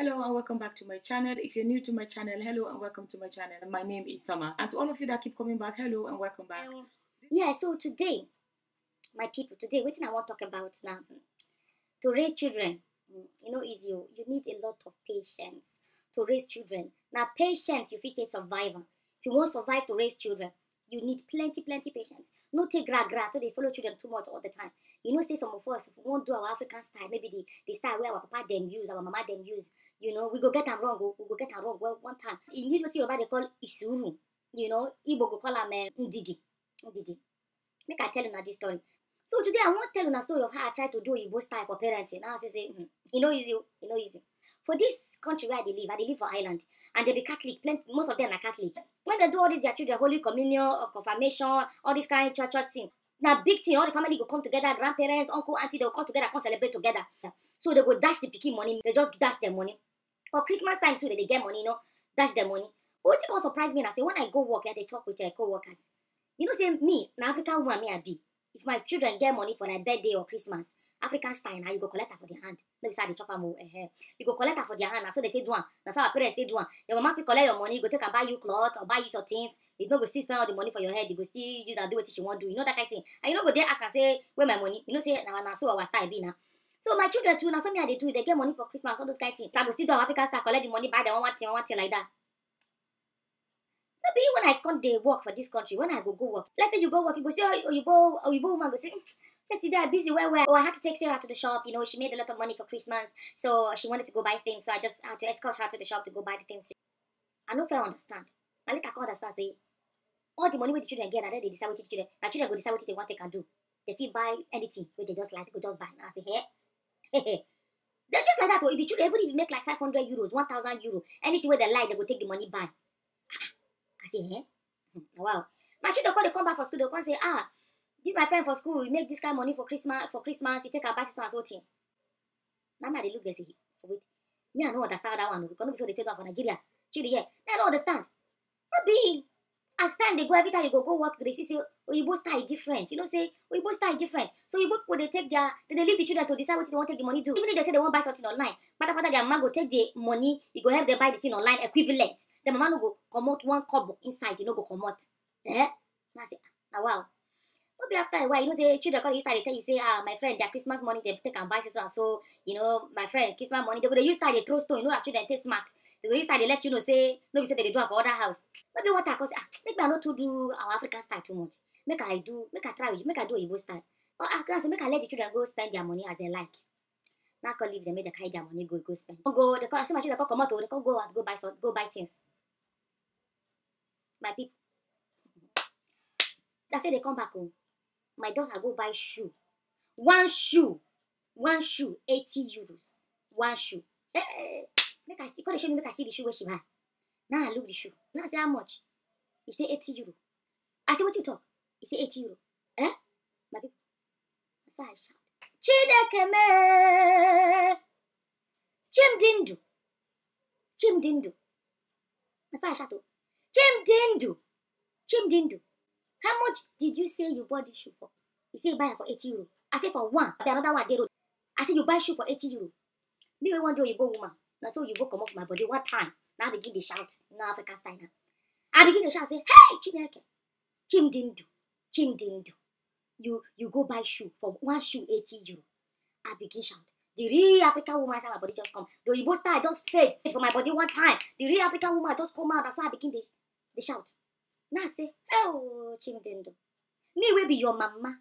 Hello and welcome back to my channel. If you're new to my channel, hello and welcome to my channel. My name is Summer. And to all of you that keep coming back, hello and welcome back. Yeah, so today, my people, what I want to talk about now, to raise children, easy. You need a lot of patience to raise children. Now, patience, you fit a survivor. If you want to survive to raise children, you need plenty patience. No take gra so they follow children too much all the time. Say some of us, if we won't do our African style, maybe the style where our papa them use, our mama them use, we go get them wrong. We go get them wrong one time. You need what they call isuru. Igbo go call them ndidi. Make I tell you this story. So today I want to tell you a story of how I try to do Igbo style for parenting. Now I say, easy. For this country where they live for Ireland, and they be Catholic. Most of them are Catholic. When they do all this, their children, Holy Communion, confirmation, all this kind of church thing. Now big thing, all the family go come together, grandparents, uncle, auntie, they'll come together, come celebrate together. So they go dash the pikin money. They just dash their money. For Christmas time too, they get money, dash their money. But what you surprise me, I say when I go work, they talk with their co-workers. Say me, an African woman, me I be. If my children get money for their birthday or Christmas, African style, now you go collect her for their hand. Let me say the chopper more. You go collect her for their hand, and so they take one. That's how our parents take one. Your mama will collect your money, you go take and buy you clothes or buy you some things. You don't go still spend all the money for your head. You go still use and do what she want to do. That kind of thing. And you don't go there ask and say, where my money? Say now so our style be now. So my children too, now some they do, they get money for Christmas, all those kind of things. I go still do African style, collect the money, buy them one thing like that. Maybe when I come they work for this country, when I go work, let's say you go work, you go see you go woman go say, let's see they're busy where. Oh, I had to take Sarah to the shop, she made a lot of money for Christmas, so she wanted to go buy things, so I just had to escort her to the shop to go buy the things. I don't fair understand. I like I can't understand say all the money with the children get, and then they decide what the children. My children go decide what they want they can do. They feel buy anything where they just like, they go just buy. And I say, hey. They're just like that. Or if the children everybody make like 500 euros, 1,000 euros, anything where they like, they go take the money buy. I say, wow. My children they come back from school, they'll come say, this my friend for school, he make this kind of money for Christmas, he take a bath and so thing. Now they look, they say, wait, me I don't understand that one, because so they take one for Nigeria. I don't understand. Maybe as time they go, every time you go work, they see Oyibo style different. Say Oyibo style different. So Oyibo people they take they leave the children to decide what they want to take the money to. Even if they say they want to buy something online, but their mama go take the money, you go help them buy the thing online equivalent. The mama no go come out one kobo inside, go come out. Now I say, wow. Maybe after a while, the children call you start they tell you say, my friend, their Christmas money they take and buy so and so. My friend, Christmas money they use style they throw stone. As children take smart. They use style they let say no, we say they do have for other house. Maybe what I cause make me not to do our African style too much. Make I do Igbo style. Or I can make I let the children go spend their money as they like. Now I can leave them, make them carry their money, go spend. They call so much children come out, they can go buy things. My people. That's it, they come back home. My daughter go buy shoe. One shoe, 80 euros. One shoe. Hey, make I see. Come show me, make I see the shoe where she buy. Now I look the shoe. Now I say how much? He say 80 euro. I say what you talk? He say 80 euro. My people. That's how I shout. Chidekeme. Chimdindu. That's how I shout. Chimdindu. How much did you say you bought this shoe for? You say you buy it for 80 euro. I say for one. Another one there. I say you buy shoe for 80 euro. Me one day you go woman. Now so you go come off my body one time. Now I begin to shout. Now African style now. I begin to shout say, hey, Chimdindu. You go buy shoe for one shoe 80 euro. I begin shout. The real African woman inside my body just come. The Igbo style just fade for my body one time. The real African woman just come out. That's why I begin to shout. Now I say, oh, Chimdindu. Me will be your mama.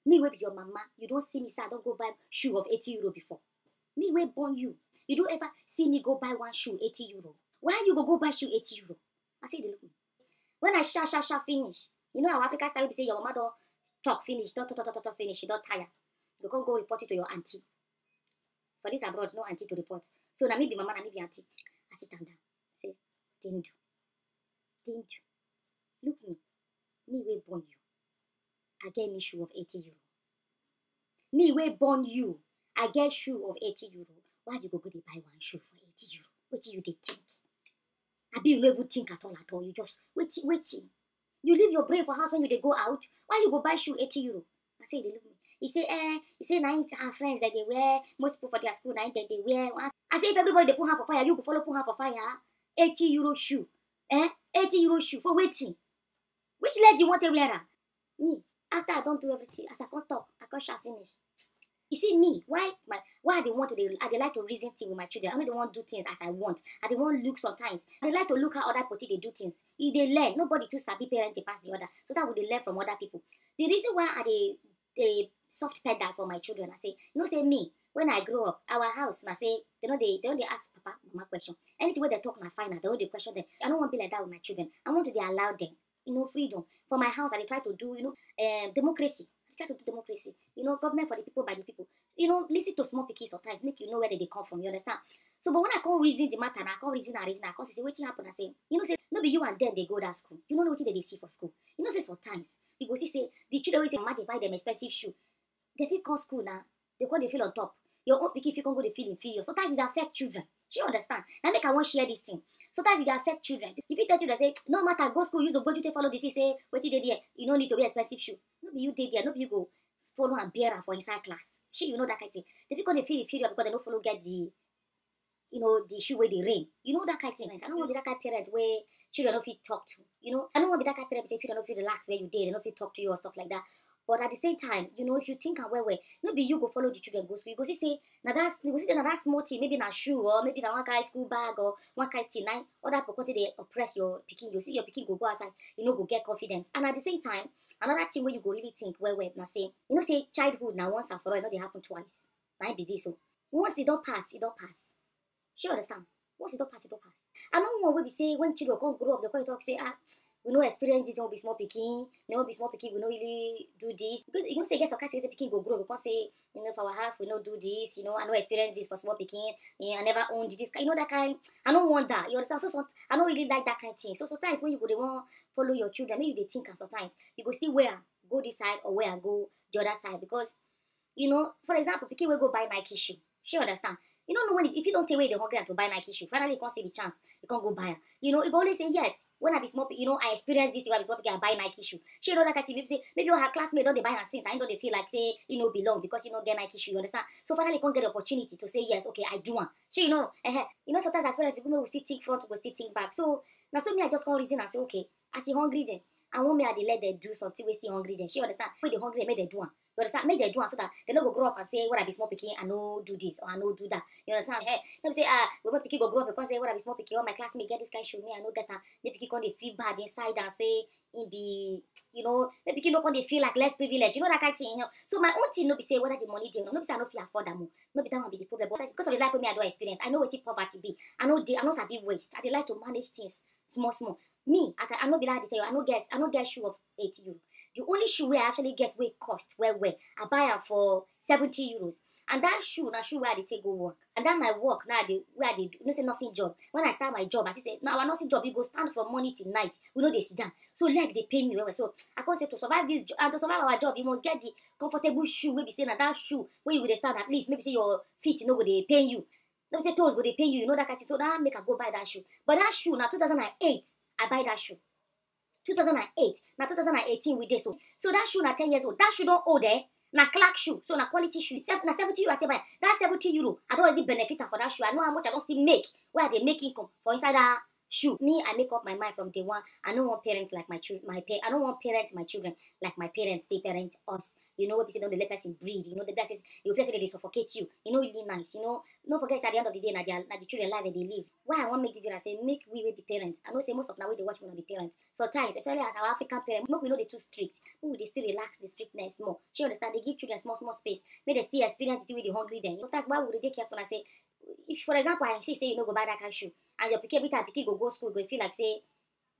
You don't see me say I don't go buy shoe of 80 euro before. Me will born you. You don't ever see me go buy one shoe 80 euro. Why you go buy shoe 80 euro? I say they look me. When I shout finish. Our African style be say your mama don't talk finish, don't talk finish, you don't tire. You can't go report it to your auntie. For this abroad, no auntie to report. So na me be mama, na me be auntie. I sit down. Say, Dindu. Look me will born you. I get me shoe of 80 euro. Me will born you. I get shoe of 80 euro. Why you go to buy one shoe for 80 euro? What do you think? I be you never think at all. You just waiting. You leave your brain for house when you go out. Why you go buy shoe 80 euro? I say they look me. He say 9 our friends that they wear. Most people for their school 9 that they wear. I say if everybody they put hand for fire, you go follow put hand for fire. 80 euro shoe. 80 euro shoe for waiting. Which leg you want to wear? Me, after I don't do everything, as I can't talk, I can't shall finish. You see me, why they want to they like to reason things with my children. I mean they want to do things as I want. I they want to look sometimes. They like to look how other people they do things. If they learn, nobody too sabi parent pass the other. So that would they learn from other people. The reason why I they soft pedal for my children, I say, say me, when I grow up, our house, I say, they don't ask papa, mama question. Anything where they talk, I find out, they don't they question them. I don't want to be like that with my children. I want to they allow them, freedom. For my house, I try to do, democracy. I try to do democracy. Government for the people, by the people. Listen to small picky sometimes, make you know where they come from, you understand? So, but when I can't reason the matter, and I can't reason, I can't say, what happen, I say, say, no be you and them, they go to school. You don't know what they see for school. Say sometimes, you go see, say, the children always say, mama, they buy them expensive shoe. They feel come school now, they feel on top. Your own picky, if you can't go, they feel inferior. Sometimes it affect children. Do you understand? Now make I want share this thing. Sometimes it affect children. If you tell children, say, no matter, go school, use the budget, follow this, say, what you did there, you don't need to wear expensive shoe. No be you did there, no be you go follow and bear for inside class. That kind of thing. They feel they feel inferior because they don't follow get the, the shoe where they rain. That kind of thing. I don't want to be that kind of parent where children don't feel talk to. I don't want to be that kind of parent where children don't feel relax where you did, they don't feel talk to you or stuff like that. But at the same time, if you think and well, maybe you go follow the children go school. You go see say, now that small thing, maybe na shoe or maybe na one kind school bag or one kind thing. Now other people they oppress your picking. You see your picking go outside, go get confidence. And at the same time, another thing where you go really think well, now say, say childhood now once and for all, they happen twice. Now be this so. Once it don't pass, it don't pass. Sure understand? Once it don't pass, it don't pass. I don't want we say when children come grow up, they come talk say we no experience this, we be small picking, we no really do this. Because say get some kind of picking go grow, because say, for our house we no do this, I no experience this for small picking, I never owned this, that kind. I don't want that. You understand? So I don't really like that kind of thing. So sometimes when you go they want follow your children, maybe they think and sometimes you go still where go this side or where go the other side because for example, picking will go buy Nike shoe. Sure understand? You don't know when if you don't take away the hungry and to buy Nike shoe, finally you can't see the chance, you can't go buy her. You always say yes. When I be small, I experienced this. When I be small, I buy Nike shoe. She that kind of thing. Maybe her classmates don't they buy her since. I don't they feel like say belong because get Nike shoe. You understand? So finally, can't get the opportunity to say yes. Okay, I do one. She sometimes as parents, we still think front, we still think back. So now so me I just can't reason and say okay, I see hungry then. I want me I let them do something we still hungry then. She understand? When they hungry, make them do one. You understand? Make them do one so that they don't go grow up and say when I be small picking, I know do this or I know do that. You understand? Let me say when picking go grow up because say when I be small picking, all my classmates get this kind of show me, I know get that. Maybe picking they feel bad inside and say in the maybe picking no they feel like less privileged. That kind of thing. So my own thing no be say whether the money they no be say I no feel afford them. No be that one be the problem. But because of the life me I don't experience, I know what poverty be. I know sabi waste. I dey like to manage things small. Me, as I no be like to tell you, I no get shoe of 80 euros. The only shoe where I actually get way cost where I buy it for 70 euros. And that shoe where I take go work. And that my work now where I do say nursing job. When I start my job, I say now our nursing job you go stand from morning till night. We know they sit down. So like they pay me well. So I can't say to survive this and to survive our job, you must get the comfortable shoe. Maybe say that shoe where you go stand at least maybe say your feet go they pay you. Let me say toes go they pay you. That kind of thing. So that make I go buy that shoe. But that shoe now 2008. I buy that shoe. 2008. Now 2018 we did so. So that shoe now 10 years old. That shoe don't old there. Now Clark shoe. So now quality shoe. Now 70 euro I tell you. That's 70 euro. I don't already benefit for that shoe. I know how much I don't still make. Where they make income for inside that shoe. Me, I make up my mind from day one. I don't want parents like my children. I don't want parents my children like my parents. They parent us. What they don't let person breed. The best is you feel like they suffocate you. Really nice. Don't forget it's at the end of the day, now the children life that they live. Why I want to make this video, I say make we be parents. I know say most of now we they watch we not be parents. Sometimes, especially as our African parents, we know they too strict. We they still relax the strictness more. She understand they give children small space. Make they still experience it with the hungry then. Sometimes why would they take careful and say if for example I say you go buy that kind of shoe and your pikin every time pikin go school go feel like say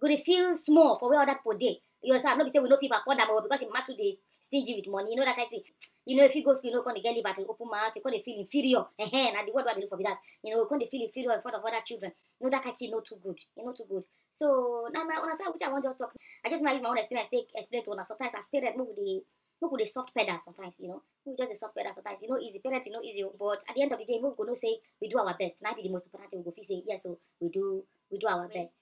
go they feel small for where other people day. You understand? Not be say we no fit afford them because it matter they stingy with money. That kind of thing. If you go school, you can't get live at an open mouth, you can't feel inferior. And the word what they look for that. You can't feel inferior in front of other children. That kind of thing not too good. Not too good. So now my understand which I want just talk. I just use my own experience explain to us. Sometimes as parents, we dey soft pedal sometimes, We just a soft pedal sometimes. Easy. Parents, easy. But at the end of the day, we go no say we do our best. Now be the most important thing. We go feel say yes, so we do our best.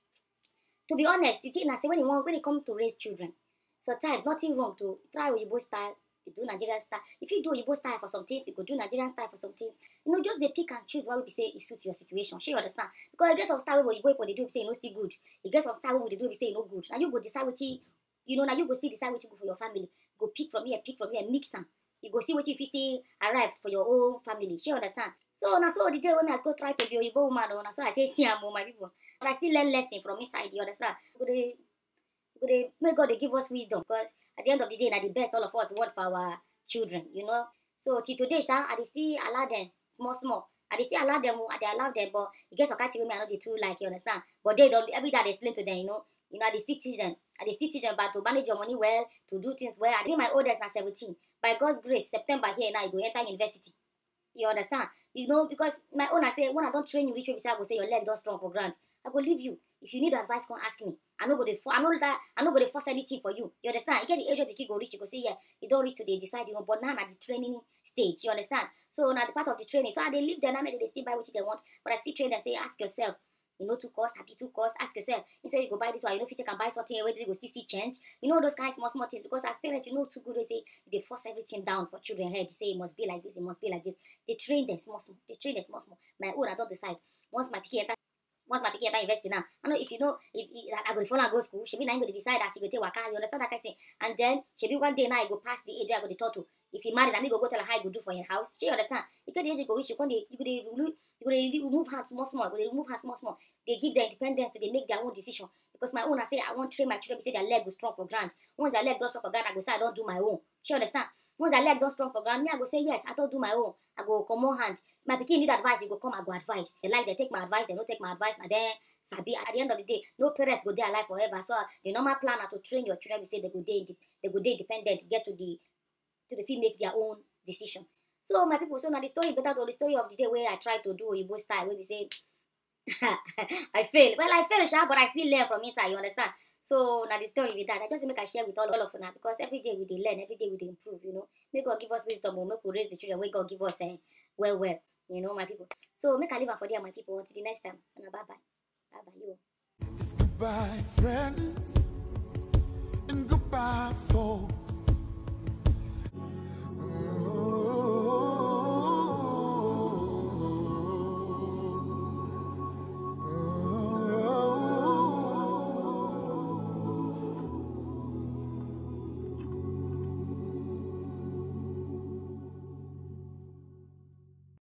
To be honest, the thing I say when it comes to raise children, sometimes nothing wrong to try Oyibo style You do Nigerian style. If you do Igbo style for some things, you could do Nigerian style for some things. You know, just they pick and choose what we say it suits your situation. Sure, you understand? Because I get some style where Igbo people they do say no still good. You get some style where they do say no good. Now you go decide what you know. Now you go still decide what you go for your family. Go pick from here, mix them. You go see what you still arrived for your own family. Sure, you understand? So now so the day when I go try to be a Igbo woman, now so I take Siamo, my people. But I still learn lesson from inside. You understand? May God they give us wisdom, because at the end of the day, now the best all of us want for our children, you know. So till today, I still allow them small. I still allow them, but it gets okay with me. I know they too like, you understand. But they don't every day they explain to them, you know. I still teach them. About to manage your money well, to do things well. I think my oldest now 17. By God's grace, September here now you go enter university. You understand? You know, because my own I say when I don't train you, which way I go say your leg don't strong for ground. I go leave you. If you need advice, come ask me. I know go to force anything for you. You understand? You get the age of the kid go reach, you go say, yeah, you don't reach today, decide, you know, but now at the training stage, you understand? So now the part of the training. So they leave there, now maybe they still buy what they want, but I still train and say, ask yourself, you know, 2 cost, happy 2 cost, ask yourself. Instead you go buy this one, you know, if you can buy something, where you go still change. You know those guys small things, because as parents, you know too good, they say they force everything down for children head. You say it must be like this, it must be like this. They train them small. My own, I don't decide. Once my picky enter university now, I know if I go follow and go school, she be now going to decide as you go take waka, you understand that kind of thing. And then she be one day now I go past the age where I go to talk to. If he married, I go tell her how I go do for your house. She understand. Because the age you go reach, you go remove hands small. They give their independence, they make their own decision. Because my own, I say I want to train my children, say their leg go strong for ground. Once their leg goes strong for ground, I go say I don't do my own. She understand. Once their leg goes strong for ground, me I go say yes, I don't do my own. I go come on hand. My pikin need advice, you go come, I go advice. They take my advice, they don't take my advice, and then sabi at the end of the day, no parents go there alive forever. So the normal plan are to train your children, we say they go day independent, get to the field, make their own decision. So my people, so now the story better than the story of the day where I try to do Igbo style, where we say I fail. Well, I fail, but I still learn from inside, you understand? So now the story with that, I just make I share with all of you now, because every day we learn, every day we improve, you know. May God give us wisdom, or make we raise the children, where God give us well, you know, my people. So make I live for there, my people. Until the next time. Bye bye. Bye bye, you. It's goodbye, friends.